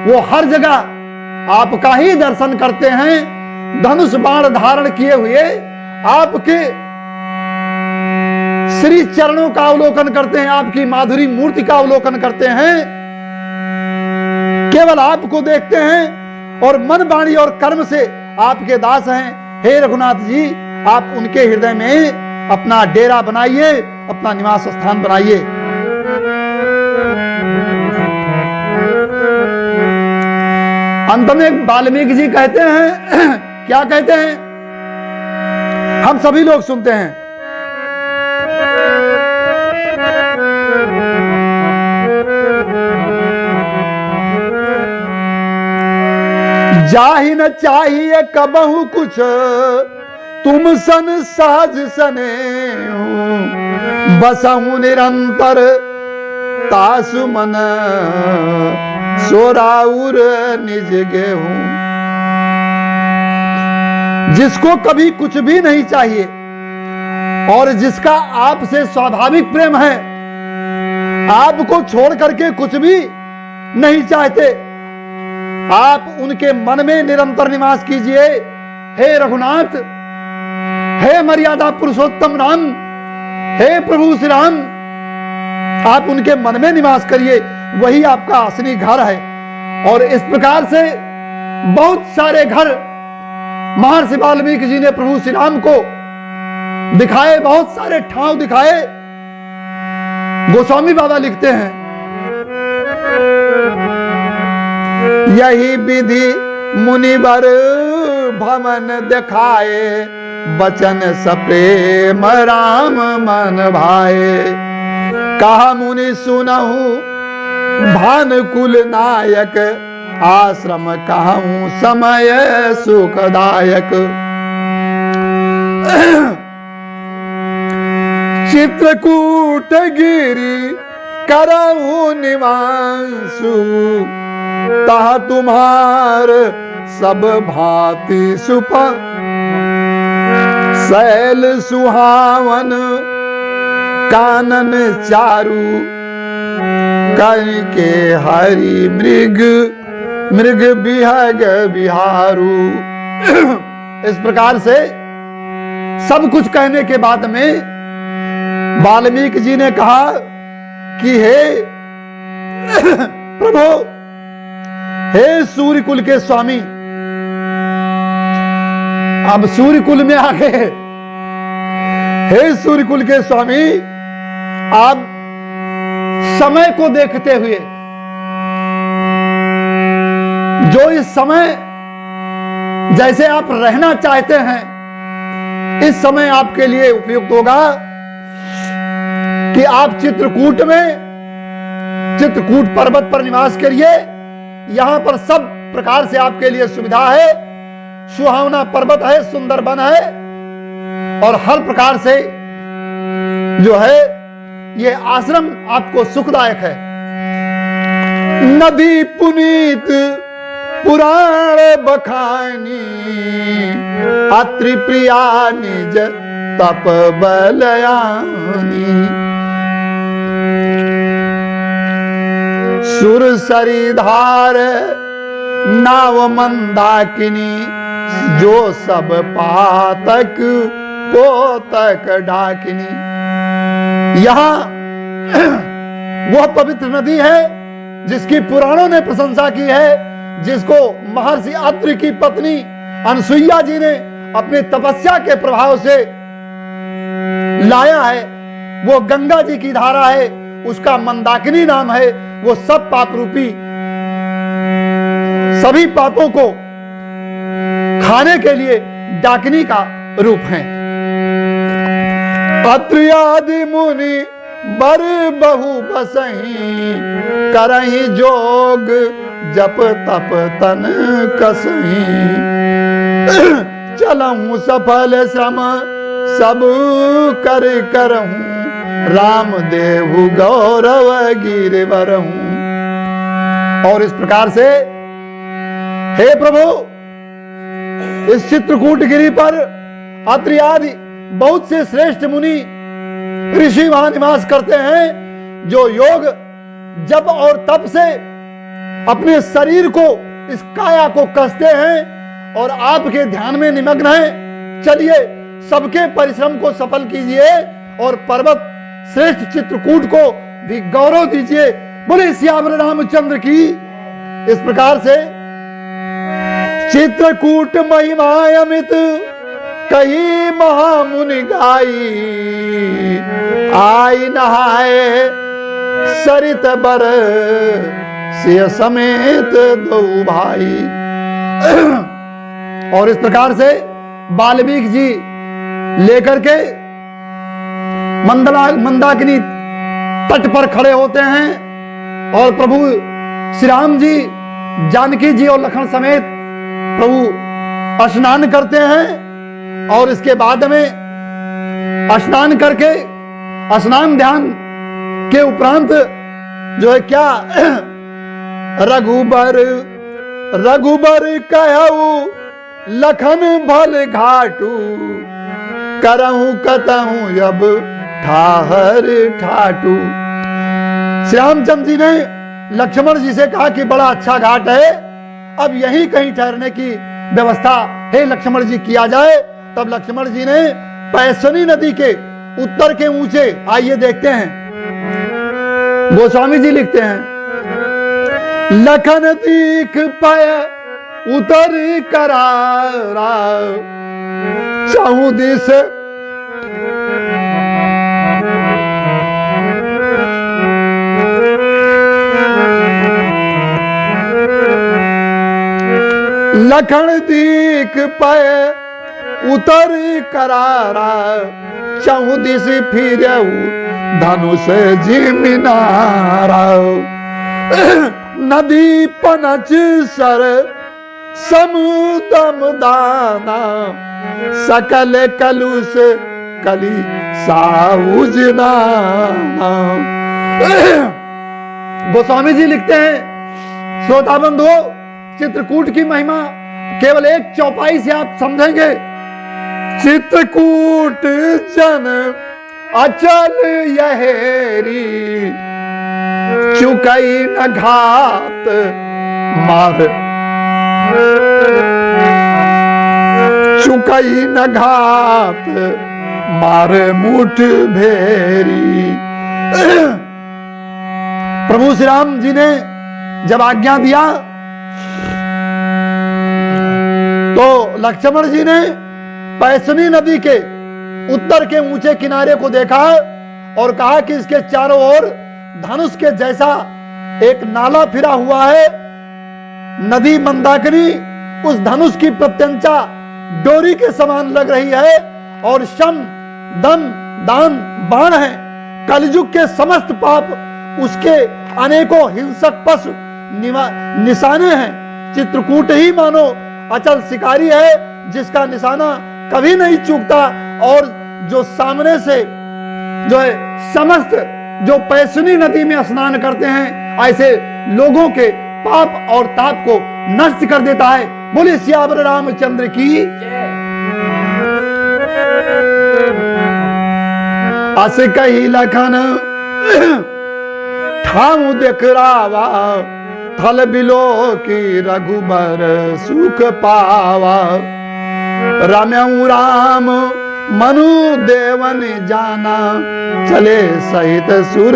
वो हर जगह आपका ही दर्शन करते हैं। धनुष बाण धारण किए हुए आपके श्री चरणों का अवलोकन करते हैं, आपकी माधुरी मूर्ति का अवलोकन करते हैं, केवल आपको देखते हैं और मन वाणी और कर्म से आपके दास हैं। हे रघुनाथ जी आप उनके हृदय में अपना डेरा बनाइए, अपना निवास स्थान बनाइए। अंत में वाल्मीकि जी कहते हैं क्या कहते हैं, हम सभी लोग सुनते हैं। जाहि न चाहिए कबहू कुछ, तुम सन सहज सने हूं। बसहूं निरंतर तासु मन, सोराउर निज गेहूं। जिसको कभी कुछ भी नहीं चाहिए और जिसका आपसे स्वाभाविक प्रेम है, आपको छोड़ करके कुछ भी नहीं चाहते, आप उनके मन में निरंतर निवास कीजिए। हे रघुनाथ, हे मर्यादा पुरुषोत्तम राम, हे प्रभु श्री राम, आप उनके मन में निवास करिए, वही आपका असली घर है। और इस प्रकार से बहुत सारे घर महर्षि वाल्मीकि जी ने प्रभु श्री राम को दिखाए, बहुत सारे ठाव दिखाए। गोस्वामी बाबा लिखते हैं, यही विधि मुनिवर भवन दिखाए, बचन सप्रेम राम मन भाए। कहा मुनि सुनहु भानुकुल नायक, आश्रम कहूं समय सुखदायक। चित्रकूट गिरी करहु निवासु, तह तुम्हार सब भांति सुपा। शैल सुहावन कानन चारु, करके हरि मृग मृग बिहग बिहारू। इस प्रकार से सब कुछ कहने के बाद में वाल्मीकि जी ने कहा कि हे प्रभु, हे सूर्य कुल के स्वामी, अब सूर्य कुल में आ गए। हे सूर्य कुल के स्वामी, आप समय को देखते हुए, जो इस समय जैसे आप रहना चाहते हैं, इस समय आपके लिए उपयुक्त होगा कि आप चित्रकूट में, चित्रकूट पर्वत पर निवास करिए। यहां पर सब प्रकार से आपके लिए सुविधा है, सुहावना पर्वत है, सुंदर वन है, और हर प्रकार से जो है ये आश्रम आपको सुखदायक है। नदी पुनीत पुराण बखानी, अत्रि प्रिया निज तप बलयानी। सुरसरी धार नाव मंदाकिनी, जो सब पातक पोतक डाकिनी। यहां वह पवित्र नदी है जिसकी पुराणों ने प्रशंसा की है, जिसको महर्षि अत्रि की पत्नी अनसुईया जी ने अपनी तपस्या के प्रभाव से लाया है। वो गंगा जी की धारा है, उसका मंदाकिनी नाम है। वो सब पाप रूपी सभी पापों को खाने के लिए डाकिनी का रूप है। अत्रि आदि मुनि बर बहु बसही, करही जोग जप तप तन कसही। चलहूं सफल श्रम सब कर करहूं, राम देहु गौरव गिरवर हूं। और इस प्रकार से हे प्रभु, इस चित्रकूट गिरी पर अत्रि आदि बहुत से श्रेष्ठ मुनि ऋषि वहां निवास करते हैं, जो योग जप और तप से अपने शरीर को, इस काया को कसते हैं और आपके ध्यान में निमग्न हैं। चलिए सबके परिश्रम को सफल कीजिए और पर्वत श्रेष्ठ चित्रकूट को भी गौरव दीजिए। बोले सियावर रामचंद्र की। इस प्रकार से चित्रकूट महिमा अमित कही महामुनि गाई, आई नहाए सरित बर सिय समेत दो भाई। और इस प्रकार से वाल्मीकि जी लेकर के मंदाकिनी तट पर खड़े होते हैं और प्रभु श्री राम जी, जानकी जी और लखन समेत प्रभु स्नान करते हैं। और इसके बाद में स्नान करके, स्नान ध्यान के उपरांत जो है क्या, रघुबर रघुबर कहू लखन भल घाटू, करहूं कतहूं अब ठाहर ठाटू। श्री रामचंद्र जी ने लक्ष्मण जी से कहा कि बड़ा अच्छा घाट है, अब यहीं कहीं ठहरने की व्यवस्था हे लक्ष्मण जी किया जाए। तब लक्ष्मण जी ने पैसनी नदी के उत्तर के ऊंचे, आइए देखते हैं, गोस्वामी जी लिखते हैं, लखन दीख पाय उतर करारा चाहूं दिस लखन दीख पाय उतर करारा चाहूं दिस फिरऊ धनुष जिमिनारा नदी पनच सर समुदम दाना सकल कलुष कली साउजना। गोस्वामी जी लिखते हैं, श्रोता बंधु, चित्रकूट की महिमा केवल एक चौपाई से आप समझेंगे। चित्रकूट जन अचल यहेरी चुकई न घात मार चुकई न घात मार मुठ भेरी। प्रभु श्री राम जी ने जब आज्ञा दिया तो लक्ष्मण जी ने पैसनी नदी के उत्तर के ऊंचे किनारे को देखा और कहा कि इसके चारों ओर धनुष के जैसा एक नाला फिरा हुआ है। नदी मंदाकिनी उस धनुष की प्रत्यंचा डोरी के समान लग रही है और शम दम दान बाण है। कलयुग के समस्त पाप उसके अनेकों हिंसक पशु निशाने हैं। चित्रकूट ही मानो अचल शिकारी है जिसका निशाना कभी नहीं चूकता और जो सामने से जो है समस्त जो पैसनी नदी में स्नान करते हैं ऐसे लोगों के पाप और ताप को नष्ट कर देता है। बोले सियावर रामचंद्र की। अस कही लखन ठाऊ देखरावा थल बिलो की रघुबर सुख पावा रम्यऊ राम मनु देवन जाना चले सहित सुर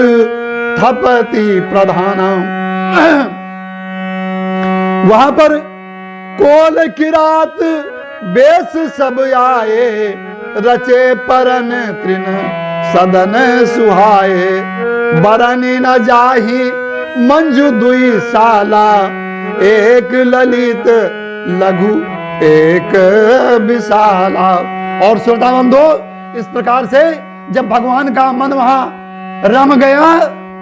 थपति प्रधाना। वहां पर कोल किरात बेस सब आए रचे परन तृण सदन सुहाए बरनी न जाही मंजू दुई साला एक ललित लघु एक विशाला। और श्रोता बंधो, इस प्रकार से जब भगवान का मन वहां रम गया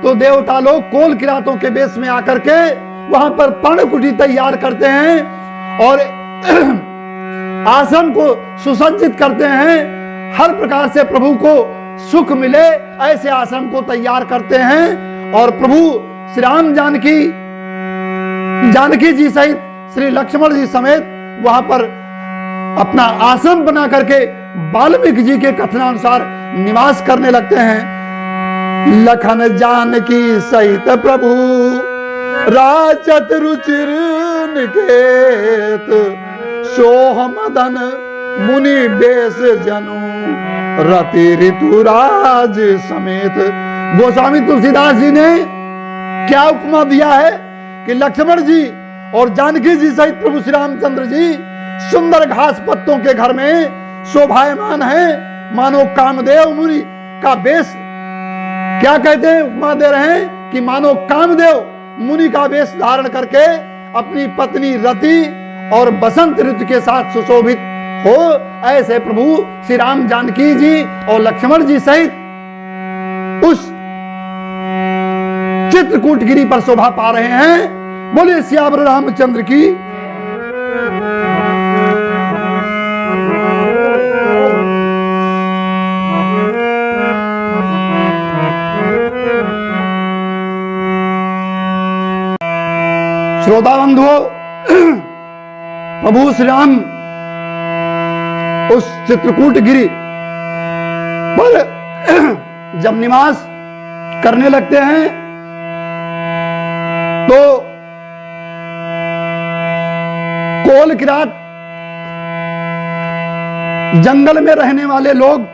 तो देवता लोग कोल किरातों के बेस में आकर के वहां पर पर्णकुटी तैयार करते हैं और आश्रम को सुसज्जित करते हैं। हर प्रकार से प्रभु को सुख मिले ऐसे आश्रम को तैयार करते हैं और प्रभु श्री राम जानकी जी सहित श्री लक्ष्मण जी समेत वहां पर अपना आश्रम बना करके वाल्मीकि जी के कथनानुसार निवास करने लगते हैं। लखन जानकी सहित प्रभु राजत रुचिर निकेत सोह मदन मुनि बेस जनु रति ऋतुराज समेत। गोस्वामी तुलसीदास जी ने क्या उपमा दिया है कि लक्ष्मण जी और जानकी जी सहित प्रभु श्री रामचंद्र जी सुंदर घास पत्तों के घर में शोभायमान है, मानो कामदेव मुनि का वेश। क्या कहते हैं, उपमा दे रहे हैं कि मानो कामदेव मुनि का वेश धारण करके अपनी पत्नी रति और बसंत ऋतु के साथ सुशोभित हो, ऐसे प्रभु श्री राम जानकी जी और लक्ष्मण जी सहित उस चित्रकूटगिरी पर शोभा पा रहे हैं। बोले सियावर रामचंद्र की। श्रोता बंधुओं, प्रभु श्री राम उस चित्रकूटगिरी पर जब निवास करने लगते हैं तो कोल किरात जंगल में रहने वाले लोग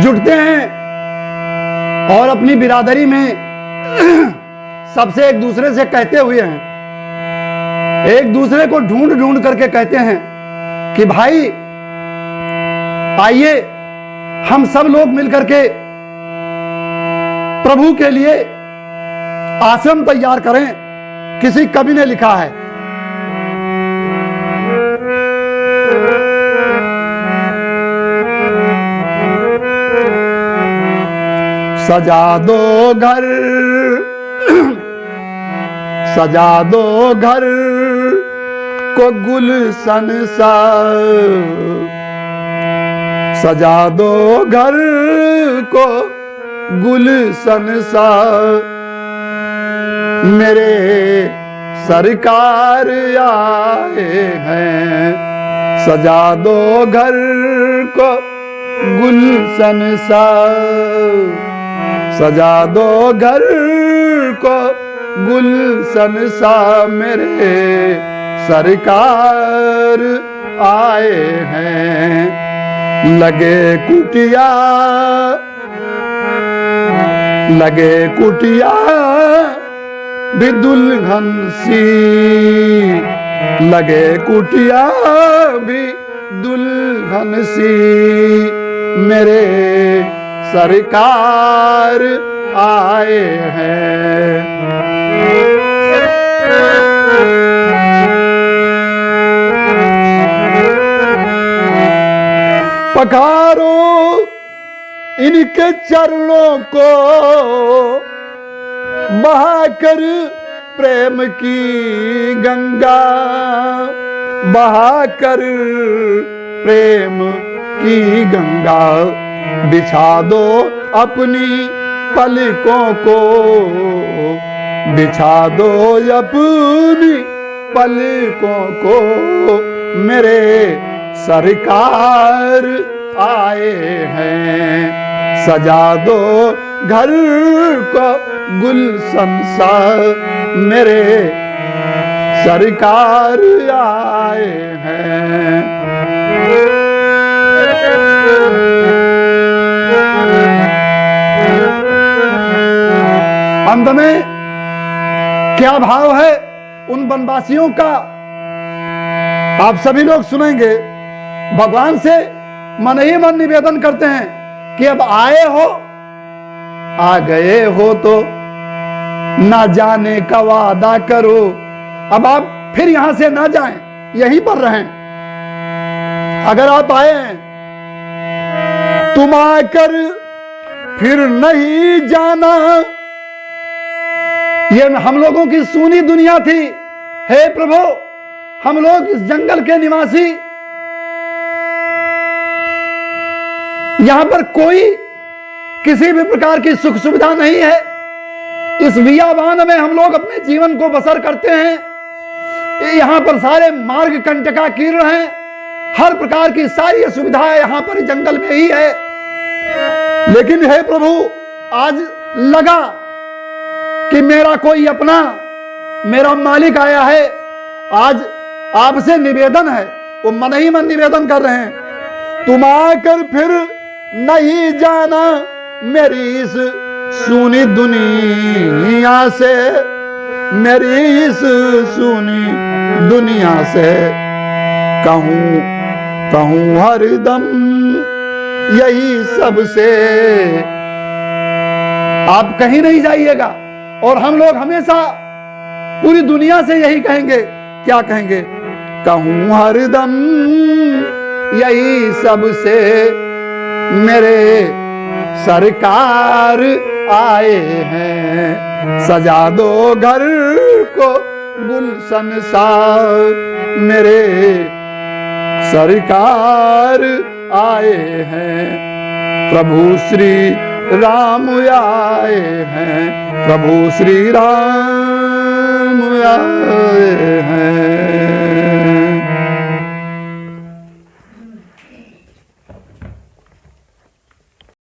जुटते हैं और अपनी बिरादरी में सबसे एक दूसरे से कहते हुए हैं, एक दूसरे को ढूंढ ढूंढ करके कहते हैं कि भाई आइए हम सब लोग मिलकर के प्रभु के लिए आश्रम तैयार करें। किसी कवि ने लिखा है, सजा दो घर, सजा दो घर को गुलशन सा, सजा दो घर को गुलशन सा, मेरे सरकार आए हैं। सजा दो घर को गुलशन सा, सजा दो घर को गुलशन सा, मेरे सरकार आए हैं। लगे कुटिया, लगे कुटिया भी दुल्हन सी, लगे कुटिया भी दुल्हन सी, मेरे सरकार आए हैं। पखारो इनके चरणों को, बहाकर प्रेम की गंगा, बहाकर प्रेम की गंगा, बिछा दो अपनी पलकों को, बिछा दो अपनी पलकों को, मेरे सरकार आए हैं। सजा दो घर को गुलशन सा, मेरे सरकार आए हैं। अंत में क्या भाव है उन वनवासियों का, आप सभी लोग सुनेंगे। भगवान से मन ही मन निवेदन करते हैं कि अब आए हो, आ गए हो तो ना जाने का वादा करो। अब आप फिर यहां से ना जाएं, यहीं पर रहें। अगर आप आए हैं तुम आकर फिर नहीं जाना। ये हम लोगों की सूनी दुनिया थी। हे प्रभु, हम लोग इस जंगल के निवासी, यहां पर कोई किसी भी प्रकार की सुख सुविधा नहीं है। इस बियाबान में हम लोग अपने जीवन को बसर करते हैं। यहां पर सारे मार्ग कंटका कीर्ण हैं। हर प्रकार की सारी सुविधाएं यहां पर जंगल में ही है। लेकिन हे प्रभु, आज लगा कि मेरा कोई अपना, मेरा मालिक आया है। आज आपसे निवेदन है, वो मन ही मन निवेदन कर रहे हैं, तुम आकर फिर नहीं जाना मेरी इस सूनी दुनिया से, मेरी इस सूनी दुनिया से। कहूं कहूं हरदम यही सबसे, आप कहीं नहीं जाइएगा। और हम लोग हमेशा पूरी दुनिया से यही कहेंगे। क्या कहेंगे? कहूं हरदम यही सबसे, मेरे सरकार आए हैं। सजा दो घर को गुलशन सा, मेरे सरकार आए हैं। प्रभु श्री राम आए हैं, प्रभु श्री राम आए हैं।